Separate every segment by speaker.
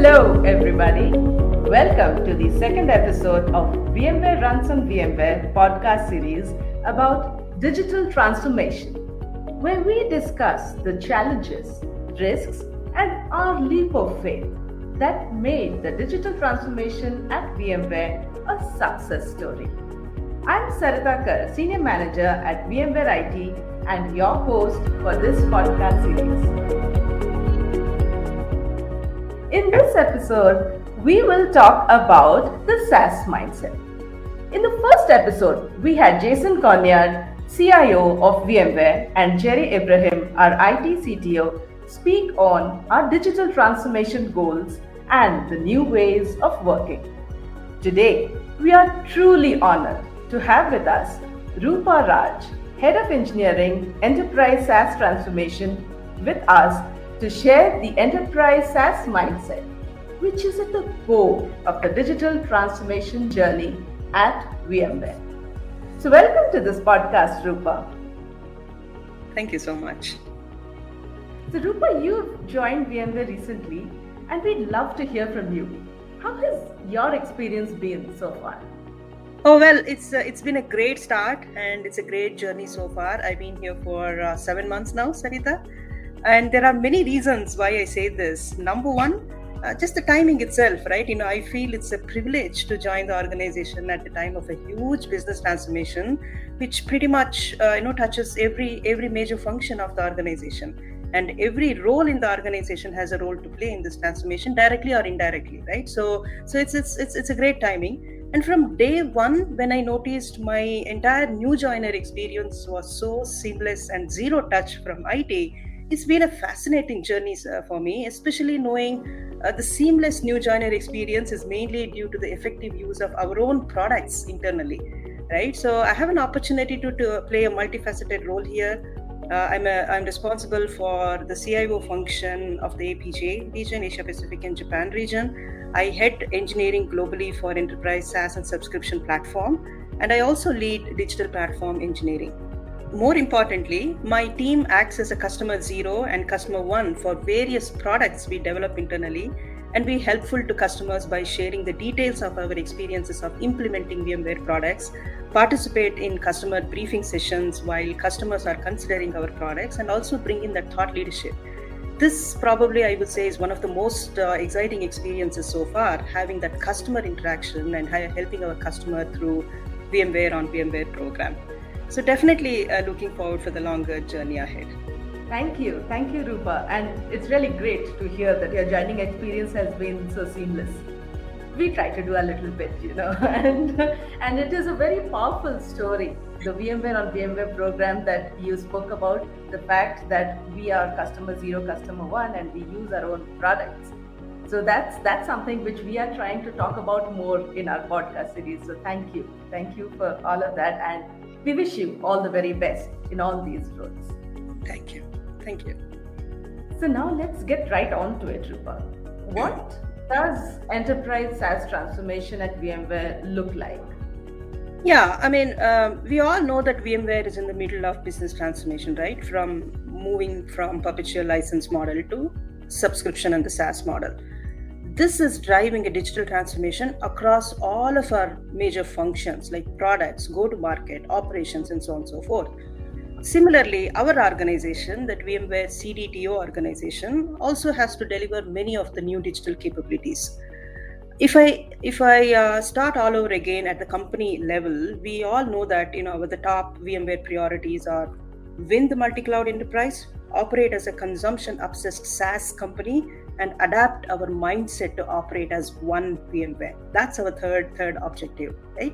Speaker 1: Hello, everybody. Welcome to the second episode of VMware Runs on VMware podcast series about digital transformation, where we discuss the challenges, risks, and our leap of faith that made the digital transformation at VMware a success story. I'm Sarita Kar, Senior Manager at VMware IT and your host for this podcast series. In this episode, we will talk about the SaaS mindset. In the first episode, we had Jason Conrad, CIO of VMware, and Jerry Ibrahim, our IT CTO, speak on our digital transformation goals and the new ways of working. Today, we are truly honored to have with us Rupa Raj, Head of Engineering, Enterprise SaaS Transformation, with us to share the Enterprise SaaS mindset, which is at the core of the digital transformation journey at VMware. So welcome to this podcast, Rupa.
Speaker 2: Thank you so much.
Speaker 1: So Rupa, you've joined VMware recently, and we'd love to hear from you. How has your experience been so far?
Speaker 2: Oh, well, it's been a great start and it's a great journey so far. I've been here for 7 months now, Sarita. And there are many reasons why I say this. Number one, just the timing itself, right? I feel it's a privilege to join the organization at the time of a huge business transformation, which pretty much, touches every major function of the organization. And every role in the organization has a role to play in this transformation, directly or indirectly, right? So it's a great timing. And from day one, when I noticed my entire new joiner experience was so seamless and zero touch from IT, it's been a fascinating journey for me, especially knowing the seamless new joiner experience is mainly due to the effective use of our own products internally, right? So I have an opportunity to play a multifaceted role here. I'm responsible for the CIO function of the APJ region, Asia Pacific and Japan region. I head engineering globally for Enterprise SaaS and subscription platform, and I also lead digital platform engineering. More importantly, my team acts as a customer zero and customer one for various products we develop internally, and be helpful to customers by sharing the details of our experiences of implementing VMware products, participate in customer briefing sessions while customers are considering our products, and also bring in that thought leadership. This probably, I would say, is one of the most exciting experiences so far, having that customer interaction and helping our customer through VMware on VMware program. So definitely looking forward for the longer journey ahead.
Speaker 1: Thank you, Rupa. And it's really great to hear that your joining experience has been so seamless. We try to do a little bit, and it is a very powerful story. The VMware on VMware program that you spoke about, the fact that we are customer zero, customer one, and we use our own products. So that's something which we are trying to talk about more in our podcast series. So thank you for all of that, and we wish you all the very best in all these roles.
Speaker 2: Thank you.
Speaker 1: So now let's get right on to it, Rupa. What does Enterprise SaaS transformation at VMware look like?
Speaker 2: Yeah, we all know that VMware is in the middle of business transformation, right? From moving from perpetual license model to subscription and the SaaS model. This is driving a digital transformation across all of our major functions like products, go-to-market, operations, and so on and so forth. Similarly, our organization, that VMware CDTO organization, also has to deliver many of the new digital capabilities. If I start all over again at the company level, we all know that the top VMware priorities are win the multi-cloud enterprise, operate as a consumption-obsessed SaaS company, and adapt our mindset to operate as one VMware. That's our third objective, right?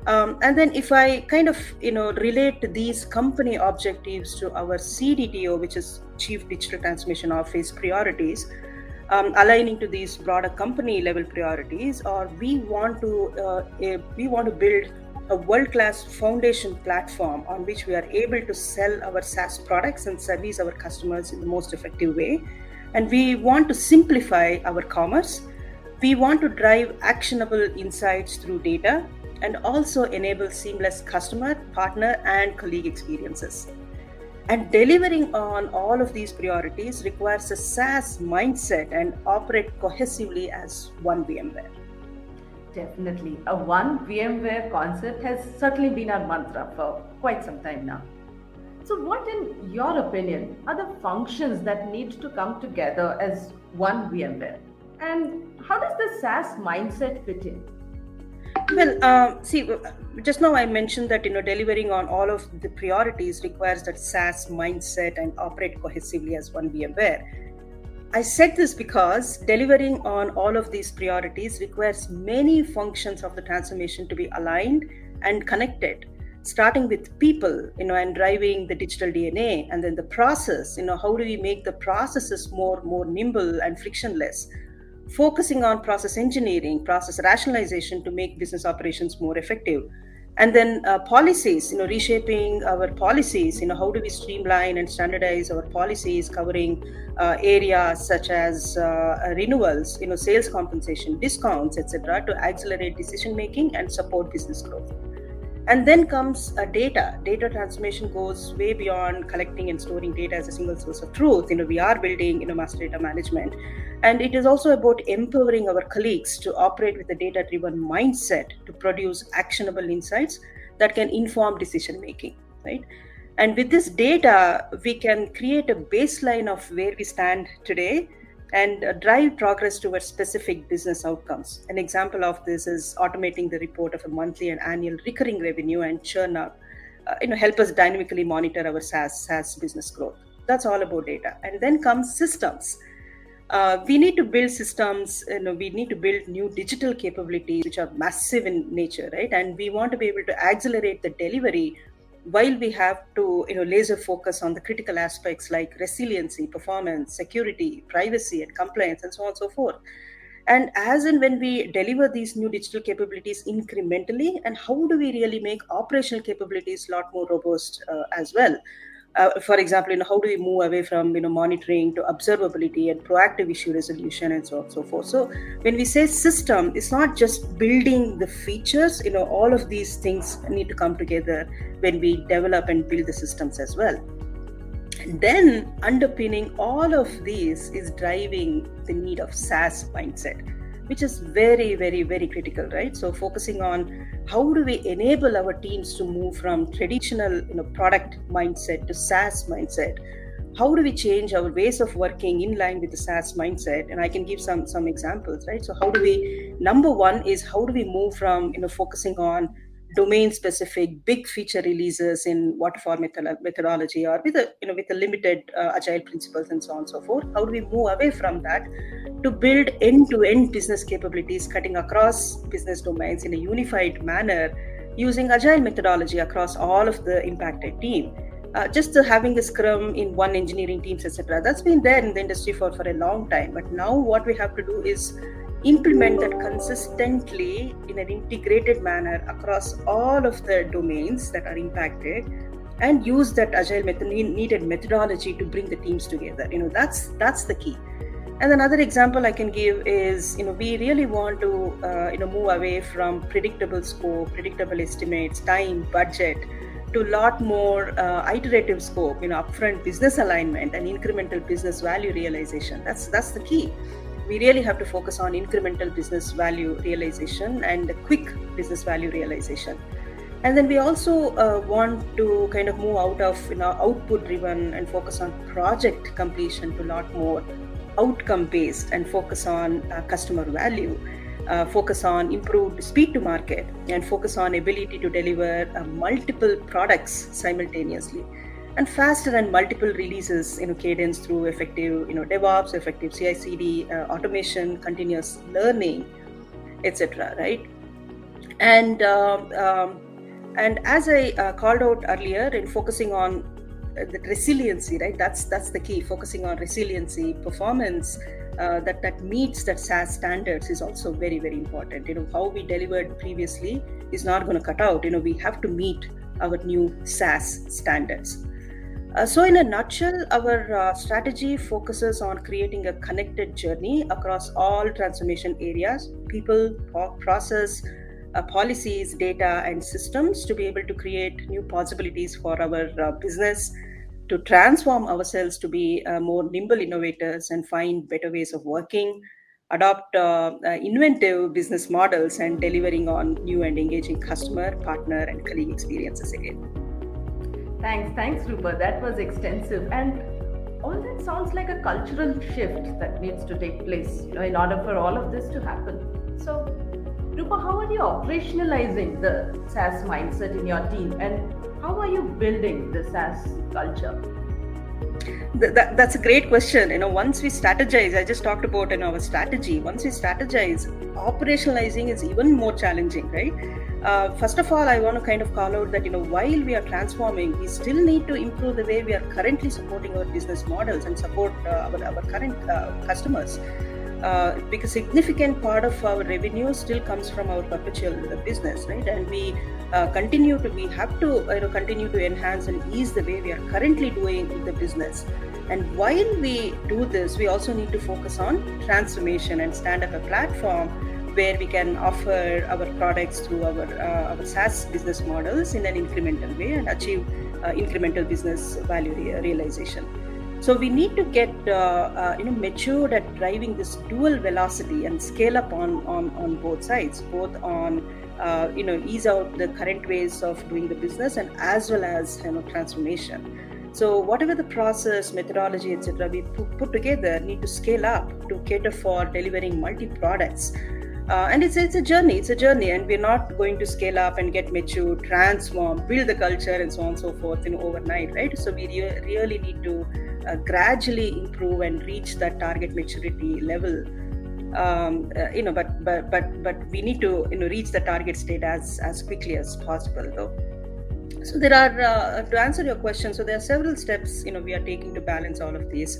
Speaker 2: And then if I kind of relate these company objectives to our CDTO, which is Chief Digital Transformation Office priorities, aligning to these broader company level priorities, or we want to build a world-class foundation platform on which we are able to sell our SaaS products and service our customers in the most effective way. And we want to simplify our commerce. We want to drive actionable insights through data and also enable seamless customer, partner, and colleague experiences. And delivering on all of these priorities requires a SaaS mindset and operate cohesively as one VMware.
Speaker 1: Definitely. A one VMware concept has certainly been our mantra for quite some time now. So, what, in your opinion, are the functions that need to come together as one VMware? And how does the SaaS mindset fit in?
Speaker 2: Well, just now I mentioned that delivering on all of the priorities requires that SaaS mindset and operate cohesively as one VMware. I said this because delivering on all of these priorities requires many functions of the transformation to be aligned and connected, starting with people, and driving the digital DNA, and then the process, how do we make the processes more nimble and frictionless, focusing on process engineering, process rationalization to make business operations more effective. And then policies, reshaping our policies, how do we streamline and standardize our policies covering areas such as renewals, sales compensation, discounts, etc., to accelerate decision making and support business growth. And then comes data. Data transformation goes way beyond collecting and storing data as a single source of truth. We are building, master data management. And it is also about empowering our colleagues to operate with a data-driven mindset to produce actionable insights that can inform decision making, right? And with this data, we can create a baseline of where we stand today and drive progress towards specific business outcomes. An example of this is automating the report of a monthly and annual recurring revenue and churn up, help us dynamically monitor our SaaS business growth. That's all about data. And then comes systems. We need to build systems, we need to build new digital capabilities which are massive in nature, right? And we want to be able to accelerate the delivery while we have to laser focus on the critical aspects like resiliency, performance, security, privacy, and compliance, and so on and so forth. And as and when we deliver these new digital capabilities incrementally, and how do we really make operational capabilities a lot more robust as well? For example, how do we move away from monitoring to observability and proactive issue resolution and so on and so forth. So when we say system, it's not just building the features. All of these things need to come together when we develop and build the systems as well. And then underpinning all of these is driving the need of SaaS mindset, which is very, very, very critical, right? So focusing on how do we enable our teams to move from traditional product mindset to SaaS mindset? How do we change our ways of working in line with the SaaS mindset? And I can give some examples, right? So number one is how do we move from focusing on domain specific big feature releases in waterfall methodology or with a limited agile principles and so on and so forth? How do we move away from that to build end-to-end business capabilities cutting across business domains in a unified manner using agile methodology across all of the impacted team? Just having a scrum in one engineering teams, etc., that's been there in the industry for a long time. But now what we have to do is implement that consistently in an integrated manner across all of the domains that are impacted, and use that agile needed methodology to bring the teams together. That's the key. And another example I can give is, we really want to, move away from predictable scope, predictable estimates, time, budget, to a lot more iterative scope, upfront business alignment and incremental business value realization. That's the key. We really have to focus on incremental business value realization and quick business value realization. And then we also want to kind of move out of output driven and focus on project completion to a lot more outcome based and focus on customer value, focus on improved speed to market, and focus on ability to deliver multiple products simultaneously, and faster and multiple releases, cadence through effective, DevOps, effective CI/CD, automation, continuous learning, etc. Right? And as I called out earlier, in focusing on the resiliency, right? That's the key. Focusing on resiliency, performance that meets that SaaS standards is also very, very important. How we delivered previously is not going to cut out. We have to meet our new SaaS standards. So in a nutshell, our strategy focuses on creating a connected journey across all transformation areas: people, process, policies, data, and systems, to be able to create new possibilities for our business, to transform ourselves to be more nimble innovators and find better ways of working, adopt inventive business models, and delivering on new and engaging customer, partner, and colleague experiences again.
Speaker 1: Thanks, Rupa. That was extensive, and all that sounds like a cultural shift that needs to take place, in order for all of this to happen. So, Rupa, how are you operationalizing the SaaS mindset in your team, and how are you building the SaaS culture?
Speaker 2: That's a great question. Once we strategize, I just talked about our strategy. Once we strategize, operationalizing is even more challenging, right? First of all, I want to kind of call out that while we are transforming, we still need to improve the way we are currently supporting our business models and support our current customers. Because significant part of our revenue still comes from our perpetual business, right? And we have to continue to enhance and ease the way we are currently doing the business. And while we do this, we also need to focus on transformation and stand up a platform where we can offer our products through our SaaS business models in an incremental way and achieve incremental business value realization. So we need to get matured at driving this dual velocity and scale up on both sides, both on ease out the current ways of doing the business and as well as transformation. So whatever the process, methodology, etc., we put together need to scale up to cater for delivering multi-products. And it's a journey, and we're not going to scale up and get mature, transform, build the culture, and so on and so forth, overnight, right? So we really need to gradually improve and reach that target maturity level. But we need to reach the target state as quickly as possible, though. So there are to answer your question. So there are several steps we are taking to balance all of these.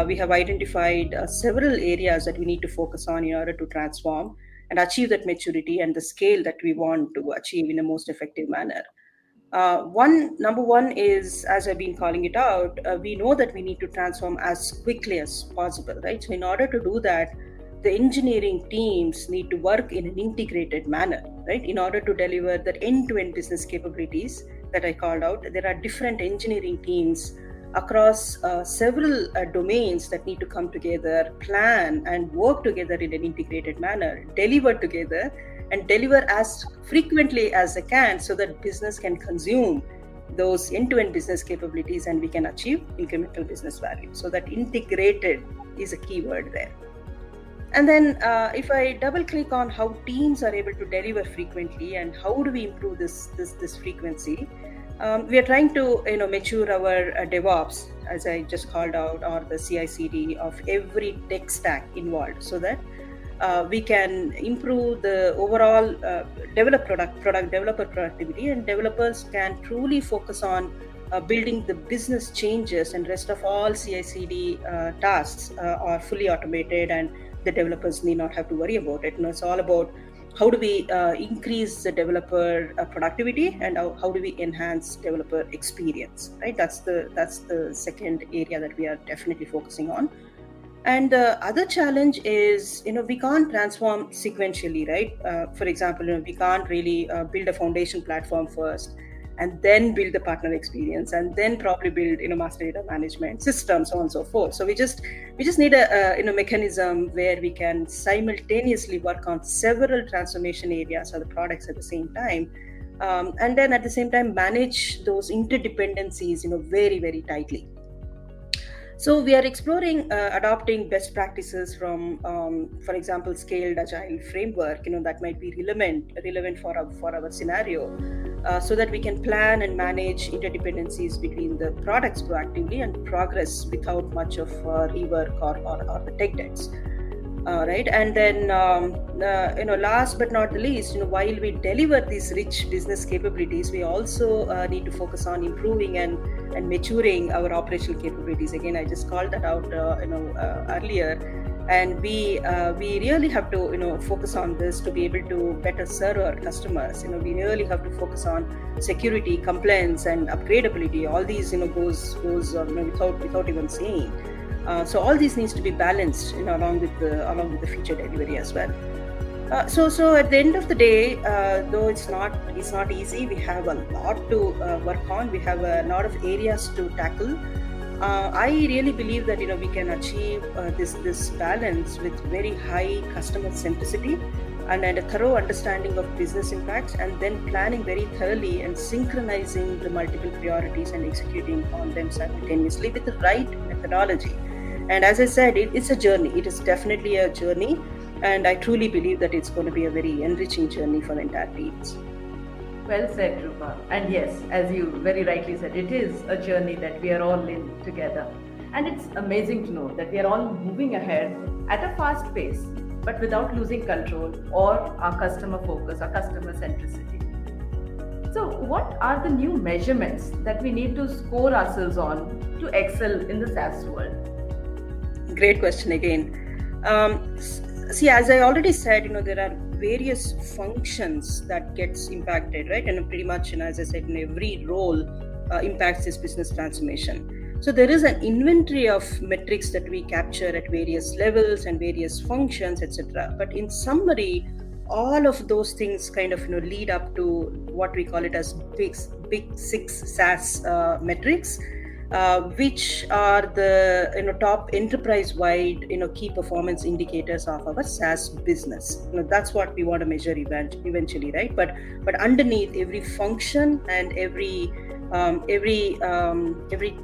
Speaker 2: We have identified several areas that we need to focus on in order to transform and achieve that maturity and the scale that we want to achieve in a most effective manner. Number one is, as I've been calling it out, we know that we need to transform as quickly as possible, right? So in order to do that, the engineering teams need to work in an integrated manner, right? In order to deliver the end-to-end business capabilities that I called out, there are different engineering teams across several domains that need to come together, plan and work together in an integrated manner, deliver together, and deliver as frequently as they can so that business can consume those end-to-end business capabilities and we can achieve incremental business value. So that integrated is a key word there. And then if I double click on how teams are able to deliver frequently and how do we improve this frequency, we are trying to mature our DevOps, as I just called out, or the CI/CD of every tech stack involved, so that we can improve the overall developer productivity, and developers can truly focus on building the business changes, and rest of all CI/CD tasks are fully automated and the developers need not have to worry about it. It's all about how do we increase the developer productivity and how do we enhance developer experience, right? That's the second area that we are definitely focusing on. And the other challenge is, we can't transform sequentially, right? For example, we can't really build a foundation platform first and then build the partner experience and then probably build master data management system, so on and so forth. So we just need a mechanism where we can simultaneously work on several transformation areas or the products at the same time, and then at the same time manage those interdependencies very, very tightly. So we are exploring adopting best practices from, for example, scaled agile framework, that might be relevant for our scenario, so that we can plan and manage interdependencies between the products proactively and progress without much of rework or the tech debts. Right, and then last but not the least, while we deliver these rich business capabilities, we also need to focus on improving and maturing our operational capabilities. Again, I just called that out earlier, and we really have to focus on this to be able to better serve our customers. We really have to focus on security, compliance, and upgradability. All these goes without even saying. So all these needs to be balanced along with the feature delivery as well. So at the end of the day, though it's not easy, we have a lot to work on. We have a lot of areas to tackle. I really believe that we can achieve this balance with very high customer centricity and a thorough understanding of business impacts, and then planning very thoroughly and synchronizing the multiple priorities and executing on them simultaneously with the right methodology. And as I said, it's a journey. It is definitely a journey. And I truly believe that it's going to be a very enriching journey for the entire teams.
Speaker 1: Well said, Rupa. And yes, as you very rightly said, it is a journey that we are all in together. And it's amazing to know that we are all moving ahead at a fast pace, but without losing control or our customer focus, our customer centricity. So, what are the new measurements that we need to score ourselves on to excel in the SaaS world?
Speaker 2: Great question again. See, as I already said, there are various functions that gets impacted, right? And pretty much, as I said, every role impacts this business transformation. So there is an inventory of metrics that we capture at various levels and various functions, etc. But in summary, all of those things kind of lead up to what we call it as big six SaaS metrics. Which are the top enterprise-wide key performance indicators of our SaaS business. That's what we want to measure eventually, right? But underneath every function and every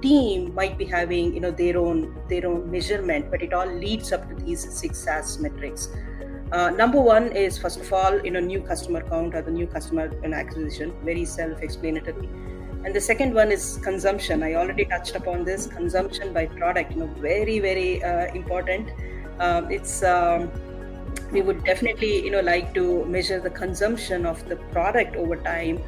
Speaker 2: team might be having their own measurement, but it all leads up to these 6 SaaS metrics. Number one is, first of all, new customer count or the new customer acquisition, very self-explanatory. And the second one is consumption. I already touched upon this. Consumption by product, very, very important. We would definitely, like to measure the consumption of the product over time.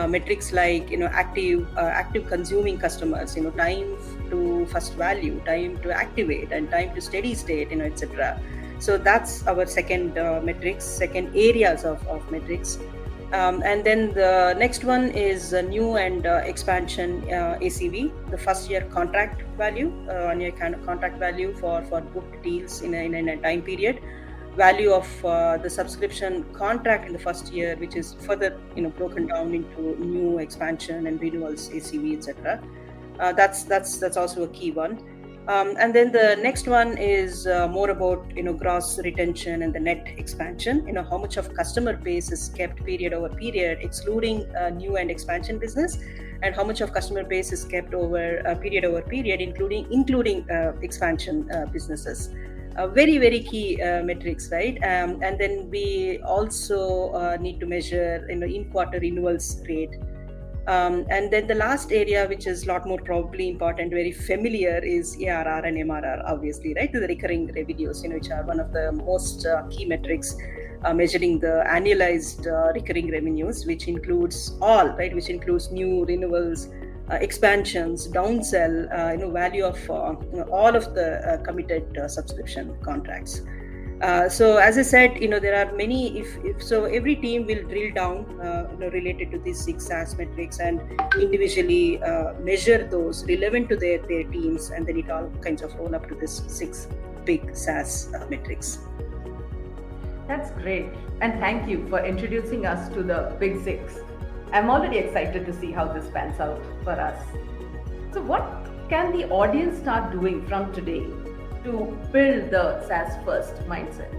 Speaker 2: Metrics like, active consuming customers, time to first value, time to activate, and time to steady state, etc. So that's our second second areas of metrics. And then the next one is new and expansion ACV, the first year contract value, on your kind of contract value for booked deals in a time period, value of the subscription contract in the first year, which is further broken down into new, expansion, and renewals ACV, etc. That's also a key one. And then the next one is more about gross retention and the net expansion. How much of customer base is kept period over period, excluding new and expansion business, and how much of customer base is kept over period over period, including expansion businesses. Very, very key metrics, right? And then we also need to measure in quarter renewals rate. And then the last area, which is a lot more probably important, very familiar, is ARR and MRR, obviously, right? The recurring revenues, which are one of the most key metrics measuring the annualized recurring revenues, which includes all, right? Which includes new, renewals, expansions, downsell, value of all of the committed subscription contracts. So as I said, there are many. If so, every team will drill down, related to these 6 SaaS metrics and individually measure those relevant to their teams, and then it all kinds of roll up to this 6 big SaaS metrics.
Speaker 1: That's great, and thank you for introducing us to the Big 6. I'm already excited to see how this pans out for us. So, what can the audience start doing from today to build the SaaS first mindset?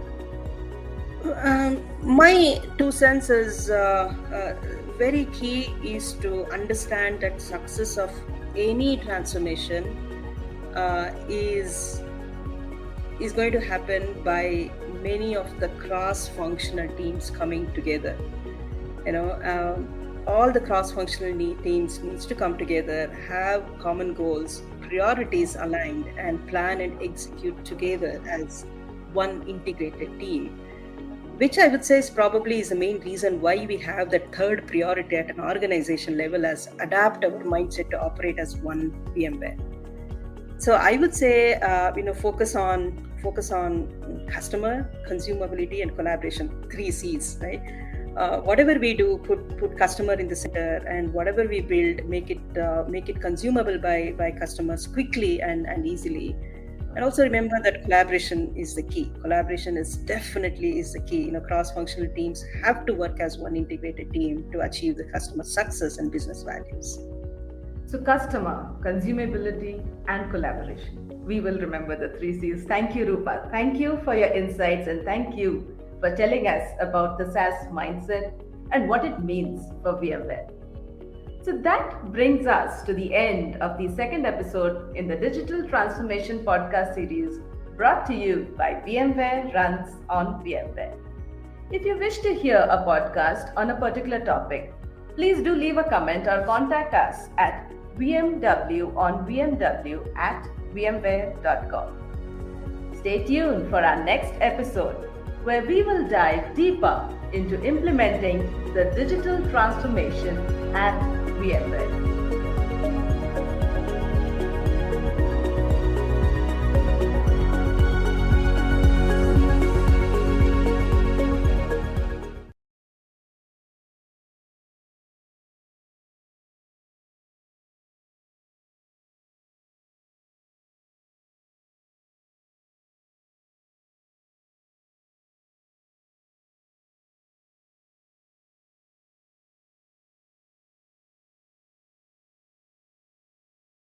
Speaker 2: My 2 cents is very key is to understand that success of any transformation is going to happen by many of the cross-functional teams coming together. All the cross-functional teams needs to come together, have common goals, priorities aligned, and plan and execute together as one integrated team, which I would say is probably the main reason why we have that third priority at an organization level as adapt our mindset to operate as one VMware. So I would say, focus on customer, consumability, and collaboration, 3 C's, right? Whatever we do, put customer in the center, and whatever we build, make it consumable by customers quickly and easily. And also remember that collaboration is the key. Collaboration is definitely is the key. Cross-functional teams have to work as one integrated team to achieve the customer success and business values.
Speaker 1: So, customer, consumability, and collaboration. We will remember the 3 C's. Thank you, Rupa. Thank you for your insights, and thank you for telling us about the SaaS mindset and what it means for VMware. So that brings us to the end of the second episode in the Digital Transformation Podcast series brought to you by VMware Runs on VMware. If you wish to hear a podcast on a particular topic, please do leave a comment or contact us at vmwonvmw@vmware.com. Stay tuned for our next episode where we will dive deeper into implementing the digital transformation at VMware.